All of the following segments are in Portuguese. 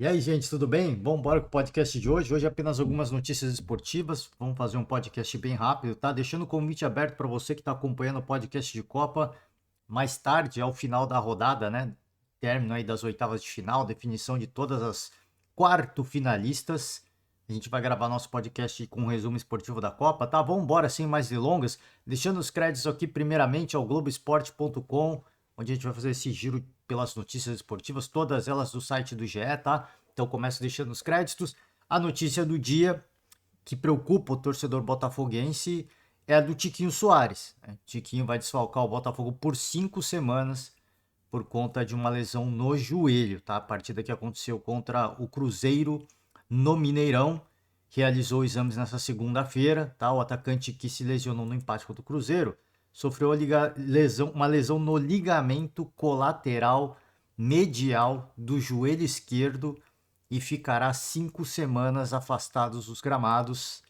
E aí, gente, tudo bem? Vamos embora com o podcast de hoje. Hoje apenas algumas notícias esportivas. Vamos fazer um podcast bem rápido, tá? Deixando o convite aberto para você que está acompanhando o podcast de Copa mais tarde, ao final da rodada, né? Término aí das oitavas de final, definição de todas as quarto finalistas. A gente vai gravar nosso podcast com um resumo esportivo da Copa, tá? Vamos embora sem mais delongas. Deixando os créditos aqui primeiramente ao Globoesporte.com, onde a gente vai fazer esse giro pelas notícias esportivas, todas elas do site do GE, tá? Então começo deixando os créditos. A notícia do dia que preocupa o torcedor botafoguense é a do Tiquinho Soares, né? Tiquinho vai desfalcar o Botafogo por 5 semanas por conta de uma lesão no joelho, tá? A partida que aconteceu contra o Cruzeiro no Mineirão, realizou exames nessa segunda-feira, tá? O atacante que se lesionou no empate contra o Cruzeiro sofreu uma lesão no ligamento colateral medial do joelho esquerdo e ficará 5 semanas afastado dos gramados.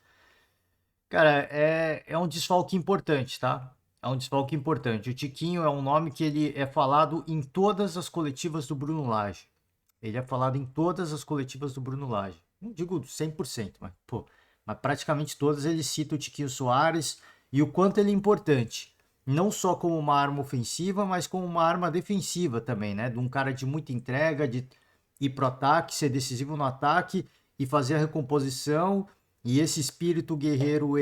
Cara, é um desfalque importante, tá? É um desfalque importante. O Tiquinho é um nome que ele é falado em todas as coletivas do Bruno Lage. Ele é falado em todas as coletivas do Bruno Lage. Não digo 100%, mas praticamente todas ele cita o Tiquinho Soares e o quanto ele é importante. Não só como uma arma ofensiva, mas como uma arma defensiva também, né? De um cara de muita entrega, de ir pro ataque, ser decisivo no ataque e fazer a recomposição. E esse espírito guerreiro,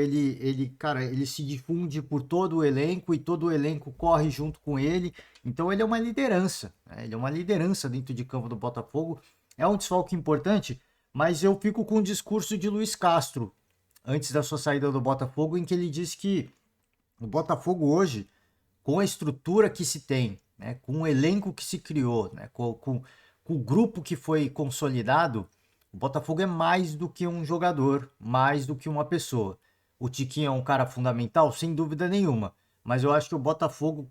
cara, ele se difunde por todo o elenco e todo o elenco corre junto com ele. Então ele é uma liderança, né? Ele é uma liderança dentro de campo do Botafogo. É um desfalque importante, mas eu fico com o discurso de Luiz Castro antes da sua saída do Botafogo, em que ele disse que o Botafogo hoje, com a estrutura que se tem, né, com o elenco que se criou, né, com o grupo que foi consolidado, o Botafogo é mais do que um jogador, mais do que uma pessoa. O Tiquinho é um cara fundamental, sem dúvida nenhuma, mas eu acho que o Botafogo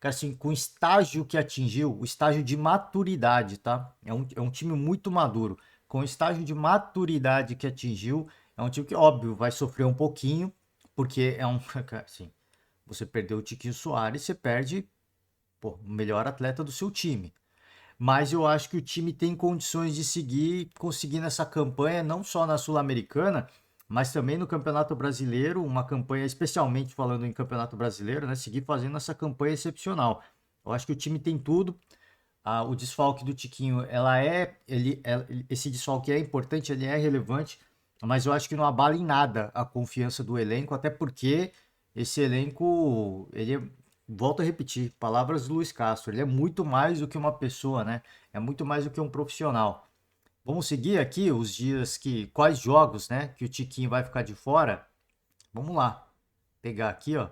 cara, assim, com o estágio que atingiu, o estágio de maturidade, tá? É um time muito maduro. Com o estágio de maturidade que atingiu, é um time que, óbvio, vai sofrer um pouquinho, porque é um, assim, você perdeu o Tiquinho Soares, você perde, pô, o melhor atleta do seu time. Mas eu acho que o time tem condições de seguir conseguindo essa campanha, não só na Sul-Americana, mas também no Campeonato Brasileiro, uma campanha, especialmente falando em Campeonato Brasileiro, né? Seguir fazendo essa campanha excepcional. Eu acho que o time tem tudo. O desfalque do Tiquinho, esse desfalque é importante, ele é relevante, mas eu acho que não abala em nada a confiança do elenco, até porque esse elenco, volto a repetir, palavras do Luiz Castro, ele é muito mais do que uma pessoa, né? É muito mais do que um profissional. Vamos seguir aqui os dias quais jogos, né, que o Tiquinho vai ficar de fora? Vamos lá. Pegar aqui, ó.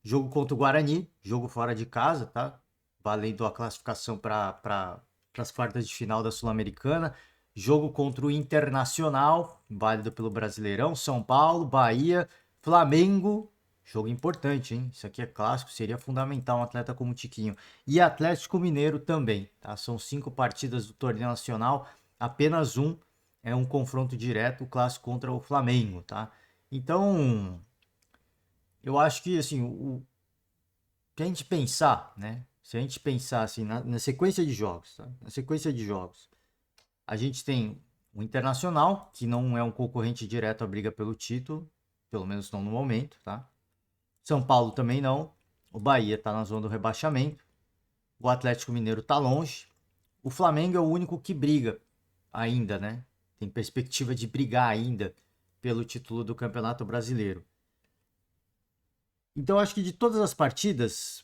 Jogo contra o Guarani, jogo fora de casa, tá? Valendo a classificação para as quartas de final da Sul-Americana. Jogo contra o Internacional, válido pelo Brasileirão. São Paulo, Bahia, Flamengo. Jogo importante, hein? Isso aqui é clássico, seria fundamental um atleta como o Tiquinho. E Atlético Mineiro também, tá? São 5 partidas do torneio nacional, apenas um é um confronto direto, o clássico contra o Flamengo, tá? Então, eu acho que assim, se a gente pensar, né? Se a gente pensar assim na sequência de jogos, tá? Na sequência de jogos, a gente tem o Internacional, que não é um concorrente direto à briga pelo título, pelo menos não no momento, tá? São Paulo também não. O Bahia tá na zona do rebaixamento. O Atlético Mineiro tá longe. O Flamengo é o único que briga ainda, né? Tem perspectiva de brigar ainda pelo título do Campeonato Brasileiro. Então, eu acho que de todas as partidas,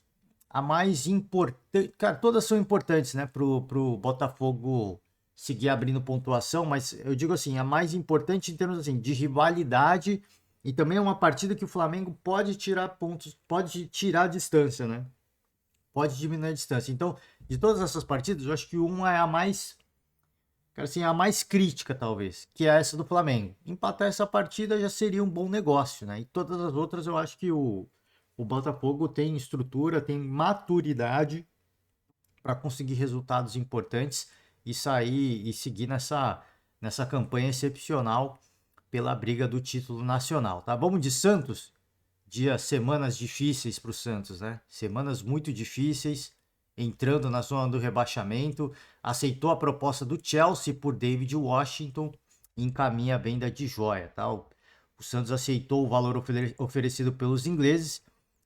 a mais importante. Cara, todas são importantes, né? Pro Botafogo seguir abrindo pontuação, mas eu digo assim, a mais importante em termos assim, de rivalidade e também é uma partida que o Flamengo pode tirar pontos, pode tirar a distância, né? Pode diminuir a distância. Então, de todas essas partidas, eu acho que uma é a mais, cara, assim, a mais crítica, talvez, que é essa do Flamengo. Empatar essa partida já seria um bom negócio, né? E todas as outras eu acho que o Botafogo tem estrutura, tem maturidade para conseguir resultados importantes e sair e seguir nessa campanha excepcional pela briga do título nacional, tá? Vamos de Santos, semanas difíceis para o Santos, né? Semanas muito difíceis. entrando na zona do rebaixamento, aceitou a proposta do Chelsea por David Washington e encaminha a venda de joia, tá? O Santos aceitou o valor oferecido pelos ingleses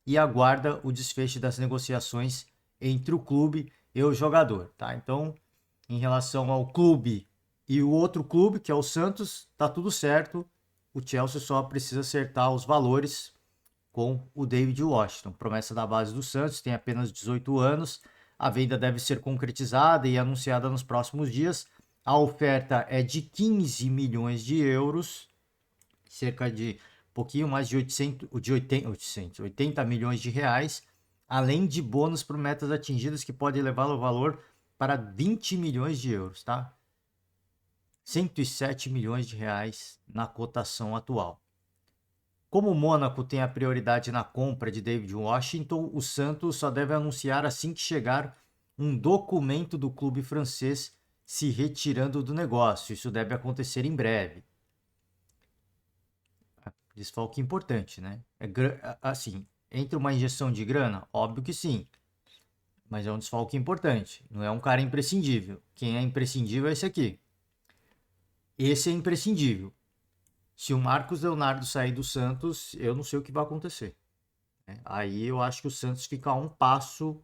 e aguarda o desfecho das negociações entre o clube e o jogador, tá? Então, em relação ao clube e o outro clube, que é o Santos, tá tudo certo. O Chelsea só precisa acertar os valores com o David Washington, promessa da base do Santos, tem apenas 18 anos. A venda deve ser concretizada e anunciada nos próximos dias. A oferta é de 15 milhões de euros, cerca de pouquinho mais de 80 milhões de reais, além de bônus por metas atingidas que pode levar o valor para 20 milhões de euros, tá? 107 milhões de reais na cotação atual. Como o Mônaco tem a prioridade na compra de David Washington, o Santos só deve anunciar assim que chegar um documento do clube francês se retirando do negócio. Isso deve acontecer em breve. Desfalque importante, né? Assim, entre uma injeção de grana, óbvio que sim, mas é um desfalque importante. Não é um cara imprescindível. Quem é imprescindível é esse aqui. Esse é imprescindível. Se o Marcos Leonardo sair do Santos, eu não sei o que vai acontecer, né? Aí eu acho que o Santos fica a um passo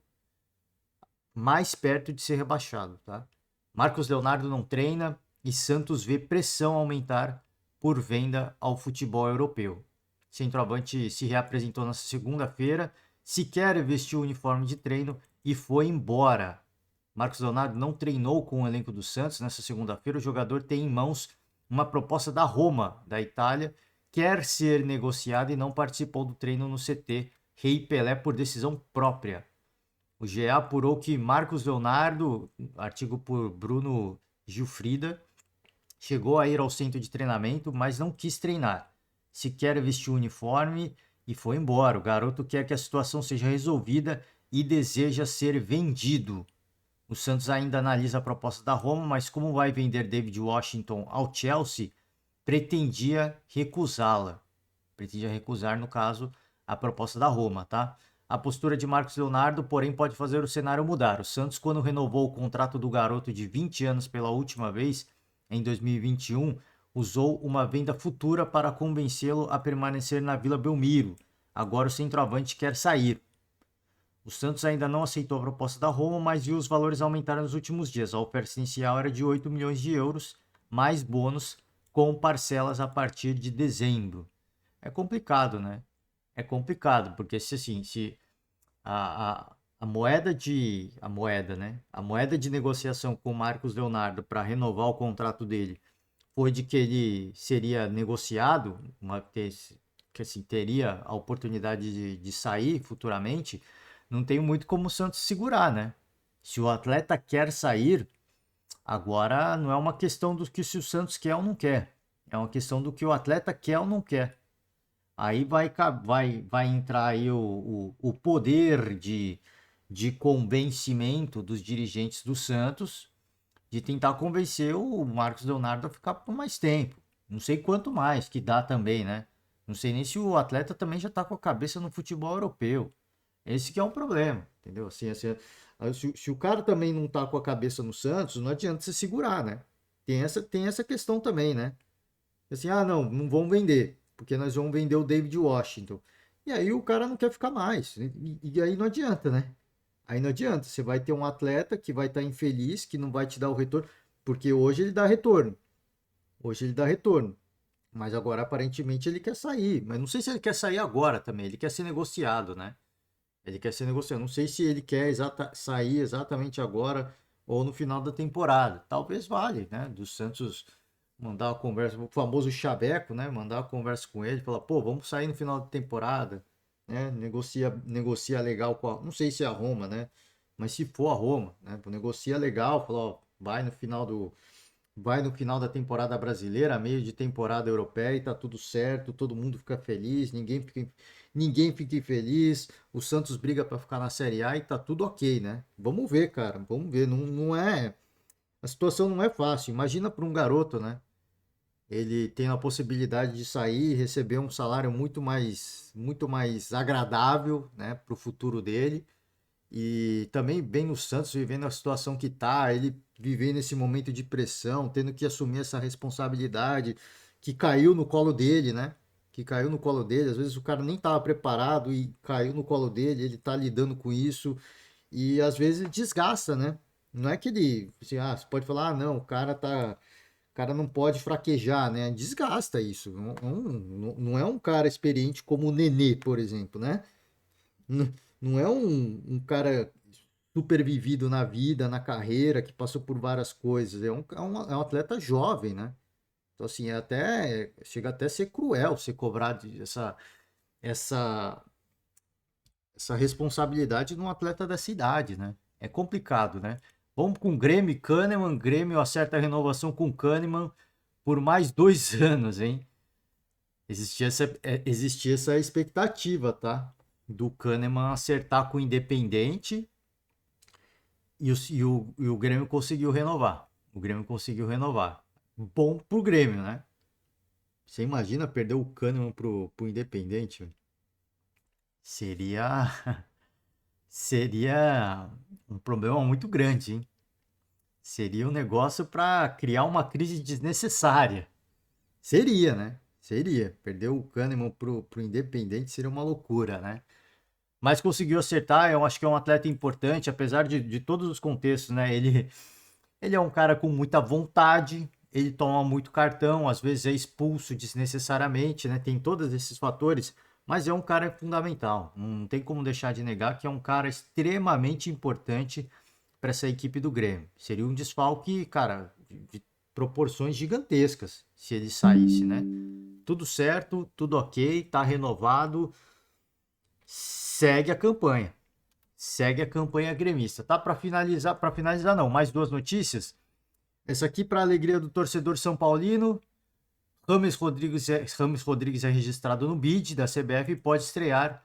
mais perto de ser rebaixado, tá? Marcos Leonardo não treina e Santos vê pressão aumentar por venda ao futebol europeu. Centroavante se reapresentou nessa segunda-feira, sequer vestiu o uniforme de treino e foi embora. Marcos Leonardo não treinou com o elenco do Santos nessa segunda-feira. O jogador tem em mãos uma proposta da Roma, da Itália, quer ser negociado e não participou do treino no CT Rei Pelé por decisão própria. O GE apurou que Marcos Leonardo, artigo por Bruno Gilfrida, chegou a ir ao centro de treinamento, mas não quis treinar. Sequer vestiu o uniforme e foi embora. O garoto quer que a situação seja resolvida e deseja ser vendido. O Santos ainda analisa a proposta da Roma, mas como vai vender David Washington ao Chelsea, pretendia recusá-la. Pretendia recusar, no caso, a proposta da Roma, tá? A postura de Marcos Leonardo, porém, pode fazer o cenário mudar. O Santos, quando renovou o contrato do garoto de 20 anos pela última vez, em 2021, usou uma venda futura para convencê-lo a permanecer na Vila Belmiro. Agora o centroavante quer sair. O Santos ainda não aceitou a proposta da Roma, mas viu os valores aumentar nos últimos dias. A oferta inicial era de 8 milhões de euros, mais bônus, com parcelas a partir de dezembro. É complicado, né? É complicado, porque se a moeda, né? A moeda de negociação com o Marcos Leonardo para renovar o contrato dele foi de que ele seria negociado, que assim, teria a oportunidade de sair futuramente, não tem muito como o Santos segurar, né? Se o atleta quer sair, agora não é uma questão do que se o Santos quer ou não quer, é uma questão do que o atleta quer ou não quer. Aí vai entrar aí o poder de convencimento dos dirigentes do Santos de tentar convencer o Marcos Leonardo a ficar por mais tempo. Não sei quanto mais que dá também, né? Não sei nem se o atleta também já tá com a cabeça no futebol europeu. Esse que é um problema, entendeu? Se o cara também não tá com a cabeça no Santos, não adianta você segurar, né? Tem essa questão também, né? Assim, não, não vão vender, porque nós vamos vender o David Washington. E aí o cara não quer ficar mais. E aí não adianta, né? Aí não adianta. Você vai ter um atleta que vai estar infeliz, que não vai te dar o retorno, porque hoje ele dá retorno. Hoje ele dá retorno. Mas agora aparentemente ele quer sair. Mas não sei se ele quer sair agora também. Ele quer ser negociado, né? Ele quer ser negociado. Não sei se ele quer sair exatamente agora ou no final da temporada. Talvez vale, né? Do Santos mandar uma conversa, o famoso chaveco, né? Mandar uma conversa com ele, falar, pô, vamos sair no final da temporada, né? Negocia legal com a, não sei se é a Roma, né? Mas se for a Roma, né? Negocia legal, fala, ó, vai no final da temporada brasileira, meio de temporada europeia, e tá tudo certo, todo mundo fica feliz, ninguém fica infeliz, o Santos briga para ficar na Série A e tá tudo ok, né? Vamos ver, cara, vamos ver. Não, não é. A situação não é fácil. Imagina para um garoto, né? Ele tem a possibilidade de sair e receber um salário muito mais agradável, né, para o futuro dele. E também bem no Santos, vivendo a situação que tá, ele vivendo esse momento de pressão, tendo que assumir essa responsabilidade que caiu no colo dele, né? Que caiu no colo dele. Às vezes o cara nem estava preparado e caiu no colo dele, ele tá lidando com isso e às vezes desgasta, né? Não é que ele, assim, você pode falar, não, o cara não pode fraquejar, né? Desgasta isso. Não é um cara experiente como o Nenê, por exemplo, né? Não é um cara super vivido na vida, na carreira, que passou por várias coisas. É um atleta jovem, né? Então, assim, chega até a ser cruel você cobrar essa, essa responsabilidade num atleta dessa idade, né? É complicado, né? Vamos com Grêmio e Kahneman. Grêmio acerta a renovação com Kahneman por mais 2 anos, hein? Existia essa expectativa, tá? Do Kahneman acertar com o Independente e o Grêmio conseguiu renovar. O Grêmio conseguiu renovar. Bom pro Grêmio, né? Você imagina perder o Kahneman pro Independente? Velho? Seria, seria um problema muito grande, hein? Seria um negócio para criar uma crise desnecessária. Seria, né? Seria. Perder o Kahneman pro Independente seria uma loucura, né? Mas conseguiu acertar. Eu acho que é um atleta importante, apesar de todos os contextos, né? Ele é um cara com muita vontade, ele toma muito cartão, às vezes é expulso desnecessariamente, né? Tem todos esses fatores, mas é um cara fundamental. Não tem como deixar de negar que é um cara extremamente importante para essa equipe do Grêmio. Seria um desfalque, cara, de proporções gigantescas se ele saísse, né? Tudo certo, tudo ok, tá renovado, segue a campanha. Segue a campanha gremista. Tá para finalizar não, mais duas notícias. Essa aqui para alegria do torcedor são paulino. Rames Rodrigues é registrado no BID da CBF e pode estrear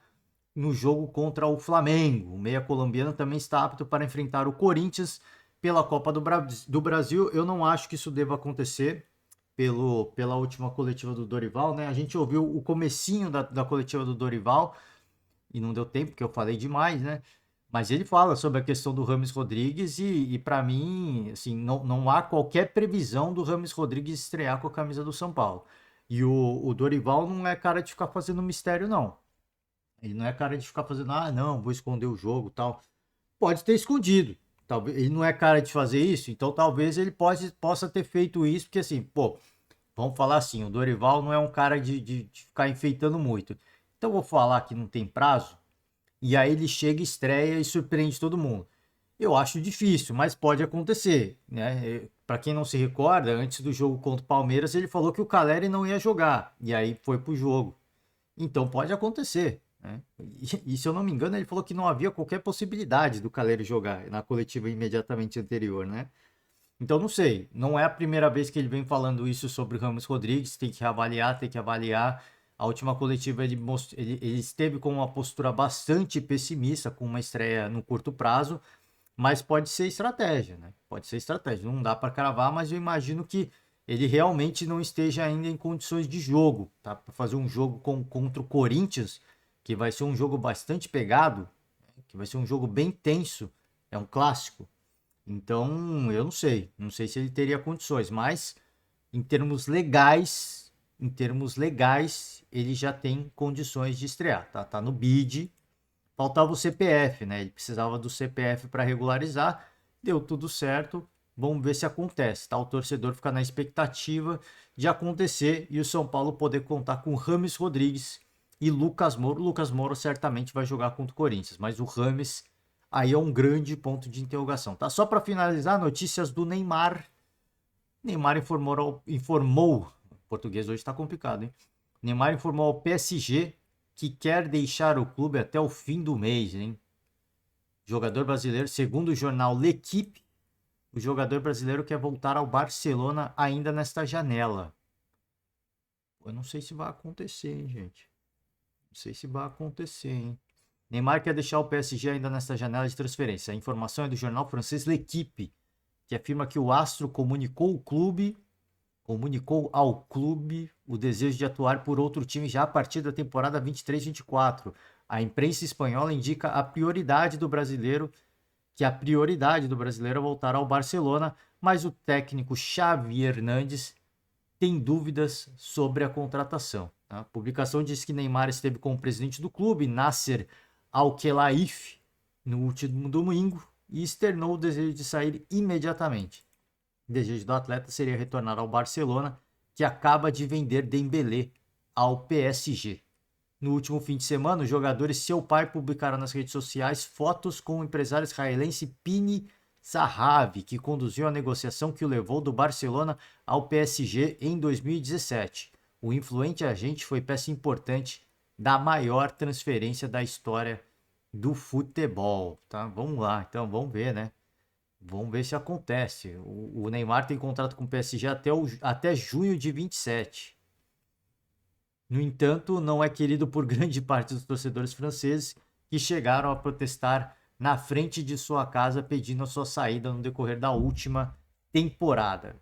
no jogo contra o Flamengo. O meia colombiano também está apto para enfrentar o Corinthians pela Copa do Brasil. Eu não acho que isso deva acontecer pela última coletiva do Dorival, né? A gente ouviu o comecinho da coletiva do Dorival e não deu tempo, porque eu falei demais, né? Mas ele fala sobre a questão do Rames Rodrigues e para mim, assim, não há qualquer previsão do Rames Rodrigues estrear com a camisa do São Paulo. E o Dorival não é cara de ficar fazendo mistério, não. Ele não é cara de ficar fazendo, não, vou esconder o jogo tal. Pode ter escondido. Talvez, ele não é cara de fazer isso, então talvez ele possa ter feito isso, porque assim, pô, vamos falar assim, o Dorival não é um cara de ficar enfeitando muito. Então eu vou falar que não tem prazo, e aí ele chega, estreia e surpreende todo mundo. Eu acho difícil, mas pode acontecer, né? Para quem não se recorda, antes do jogo contra o Palmeiras, ele falou que o Caleri não ia jogar, e aí foi pro jogo. Então pode acontecer, né? E se eu não me engano, ele falou que não havia qualquer possibilidade do Caleri jogar na coletiva imediatamente anterior, né? Então não sei, não é a primeira vez que ele vem falando isso sobre o Ramos Rodrigues, tem que reavaliar, tem que avaliar. A última coletiva ele esteve com uma postura bastante pessimista, com uma estreia no curto prazo, mas pode ser estratégia, né? Pode ser estratégia, não dá para cravar, mas eu imagino que ele realmente não esteja ainda em condições de jogo, tá? Para fazer um jogo contra o Corinthians, que vai ser um jogo bastante pegado, que vai ser um jogo bem tenso, é um clássico. Então, eu não sei se ele teria condições, mas em termos legais, ele já tem condições de estrear, tá? Tá no bid. Faltava o CPF, né? Ele precisava do CPF para regularizar. Deu tudo certo. Vamos ver se acontece, tá? O torcedor fica na expectativa de acontecer e o São Paulo poder contar com Rames Rodrigues e Lucas Moura. O Lucas Moura certamente vai jogar contra o Corinthians, mas o Rames aí é um grande ponto de interrogação, tá? Só para finalizar, notícias do Neymar. Neymar informou, português hoje está complicado, hein? Neymar informou ao PSG que quer deixar o clube até o fim do mês, hein? Jogador brasileiro, segundo o jornal L'Equipe, o jogador brasileiro quer voltar ao Barcelona ainda nesta janela. Eu não sei se vai acontecer, hein, gente? Não sei se vai acontecer, hein? Neymar quer deixar o PSG ainda nesta janela de transferência. A informação é do jornal francês L'Equipe, que afirma que o astro comunicou ao clube o desejo de atuar por outro time já a partir da temporada 23-24. A imprensa espanhola indica a prioridade do brasileiro, que a prioridade do brasileiro é voltar ao Barcelona, mas o técnico Xavi Hernández tem dúvidas sobre a contratação. A publicação diz que Neymar esteve com o presidente do clube, Nasser Al-Khelaifi, no último domingo e externou o desejo de sair imediatamente. O desejo do atleta seria retornar ao Barcelona, que acaba de vender Dembélé ao PSG. No último fim de semana, os jogadores e seu pai publicaram nas redes sociais fotos com o empresário israelense Pini Zahavi, que conduziu a negociação que o levou do Barcelona ao PSG em 2017. O influente agente foi peça importante da maior transferência da história do futebol. Tá? Vamos lá, então vamos ver, né? Vamos ver se acontece. O Neymar tem contrato com o PSG até junho de 27. No entanto, não é querido por grande parte dos torcedores franceses que chegaram a protestar na frente de sua casa pedindo a sua saída no decorrer da última temporada.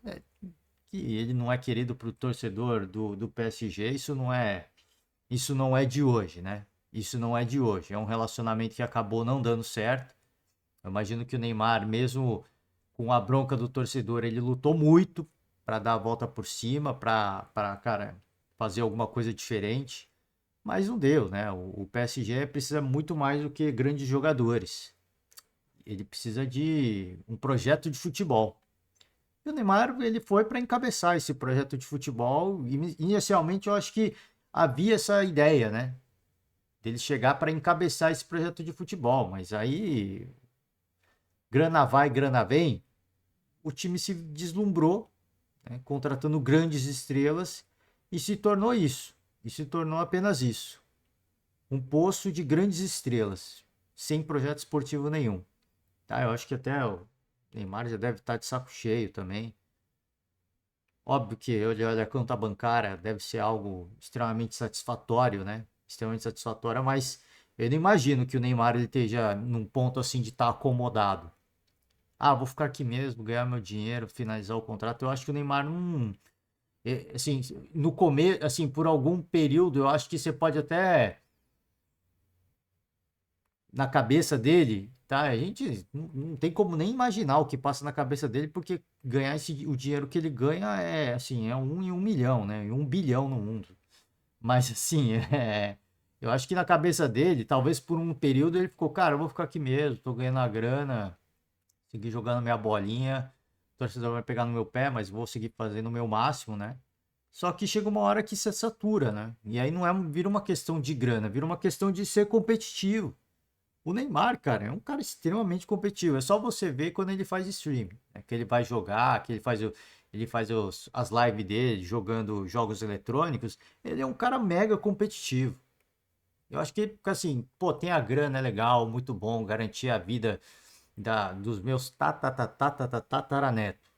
Que ele não é querido para o torcedor do PSG, isso não é de hoje, né? Isso não é de hoje. É um relacionamento que acabou não dando certo. Eu imagino que o Neymar, mesmo com a bronca do torcedor, ele lutou muito para dar a volta por cima, cara, fazer alguma coisa diferente, mas não deu, né? O PSG precisa muito mais do que grandes jogadores. Ele precisa de um projeto de futebol. E o Neymar, ele foi para encabeçar esse projeto de futebol. Inicialmente, eu acho que havia essa ideia, né? Dele chegar para encabeçar esse projeto de futebol, mas aí grana vai, grana vem, o time se deslumbrou, né, contratando grandes estrelas e se tornou isso. E se tornou apenas isso. Um poço de grandes estrelas, sem projeto esportivo nenhum. Tá, eu acho que até o Neymar já deve estar de saco cheio também. Óbvio que olha, a conta bancária deve ser algo extremamente satisfatório, né? Extremamente satisfatório, mas eu não imagino que o Neymar ele esteja num ponto assim de estar acomodado. Ah, vou ficar aqui mesmo, ganhar meu dinheiro, finalizar o contrato. Eu acho que o Neymar não. Assim, no começo, assim, por algum período, eu acho que você pode até, na cabeça dele, tá? A gente não tem como nem imaginar o que passa na cabeça dele, porque ganhar o dinheiro que ele ganha é, assim, é 1 em 1 milhão, né? Em 1 bilhão no mundo. Mas, assim, eu acho que na cabeça dele, talvez por um período ele ficou, cara, eu vou ficar aqui mesmo, tô ganhando a grana, seguir jogando minha bolinha, o torcedor vai pegar no meu pé, mas vou seguir fazendo o meu máximo, né? Só que chega uma hora que se satura, né? E aí não é, vira uma questão de grana, vira uma questão de ser competitivo. O Neymar, cara, é um cara extremamente competitivo. É só você ver quando ele faz stream, né? Que ele vai jogar, que ele faz as lives dele jogando jogos eletrônicos. Ele é um cara mega competitivo. Eu acho que, assim, pô, tem a grana, é legal, muito bom, garantir a vida dos meus tataranetos,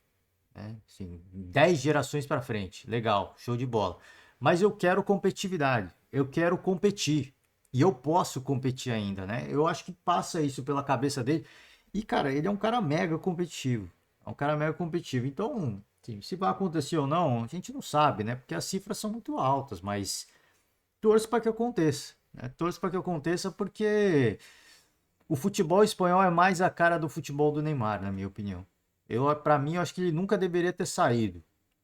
né? Assim, 10 gerações para frente. Legal, show de bola. Mas eu quero competitividade. Eu quero competir. E eu posso competir ainda, né? Eu acho que passa isso pela cabeça dele. E, cara, ele é um cara mega competitivo. É um cara mega competitivo. Então, assim, se vai acontecer ou não, a gente não sabe, né? Porque as cifras são muito altas, mas torço para que aconteça, né? Torço para que aconteça porque o futebol espanhol é mais a cara do futebol do Neymar, na minha opinião. Para mim, eu acho que ele nunca deveria ter saído.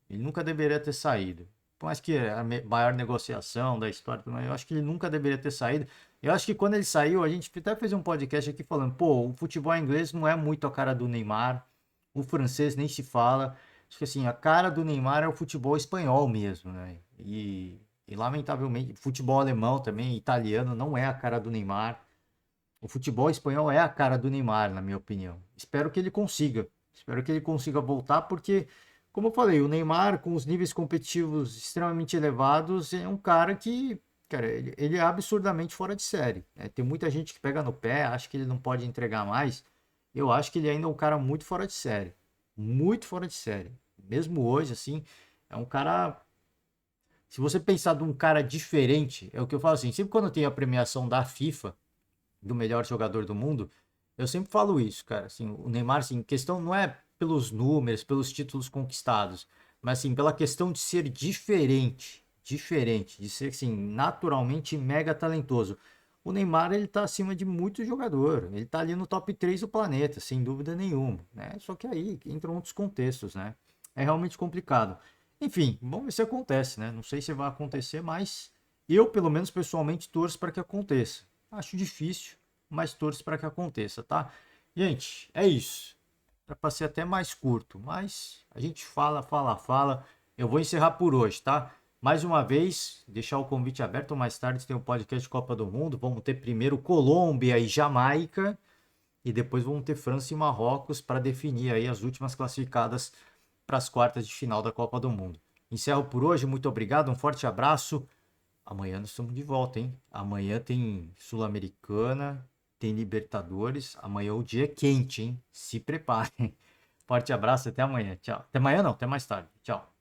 Ele nunca deveria ter saído. Por mais que é a maior negociação da história, eu acho que ele nunca deveria ter saído. Eu acho que quando ele saiu, a gente até fez um podcast aqui falando, pô, o futebol inglês não é muito a cara do Neymar, o francês nem se fala. Acho que assim, a cara do Neymar é o futebol espanhol mesmo, né? E lamentavelmente, futebol alemão também, italiano, não é a cara do Neymar. O futebol espanhol é a cara do Neymar, na minha opinião. Espero que ele consiga. Espero que ele consiga voltar, porque, como eu falei, o Neymar, com os níveis competitivos extremamente elevados, é um cara que, cara, ele é absurdamente fora de série, né? Tem muita gente que pega no pé, acha que ele não pode entregar mais. Eu acho que ele ainda é um cara muito fora de série. Muito fora de série. Mesmo hoje, assim, é um cara. Se você pensar de um cara diferente, é o que eu falo assim, sempre quando tem a premiação da FIFA do melhor jogador do mundo, eu sempre falo isso, cara. Assim, o Neymar, assim, questão não é pelos números, pelos títulos conquistados, mas assim, pela questão de ser diferente, de ser assim, naturalmente mega talentoso. o Neymar ele tá acima de muito jogador. Ele tá ali no top 3 do planeta, sem dúvida nenhuma, né? Só que aí entram outros contextos, né? É realmente complicado. Enfim, vamos ver se acontece, né? Não sei se vai acontecer, mas eu, pelo menos pessoalmente, torço para que aconteça. Acho difícil, mas torço para que aconteça, tá? Gente, é isso. Era para ser até mais curto, mas a gente fala, fala, fala. Eu vou encerrar por hoje, tá? Mais uma vez, deixar o convite aberto. Mais tarde tem o podcast Copa do Mundo. Vamos ter primeiro Colômbia e Jamaica. E depois vamos ter França e Marrocos para definir aí as últimas classificadas para as quartas de final da Copa do Mundo. Encerro por hoje. Muito obrigado. Um forte abraço. Amanhã nós estamos de volta, hein? Amanhã tem Sul-Americana, tem Libertadores. Amanhã o dia é quente, hein? Se preparem. Forte abraço. Até amanhã. Tchau. Até amanhã não. Até mais tarde. Tchau.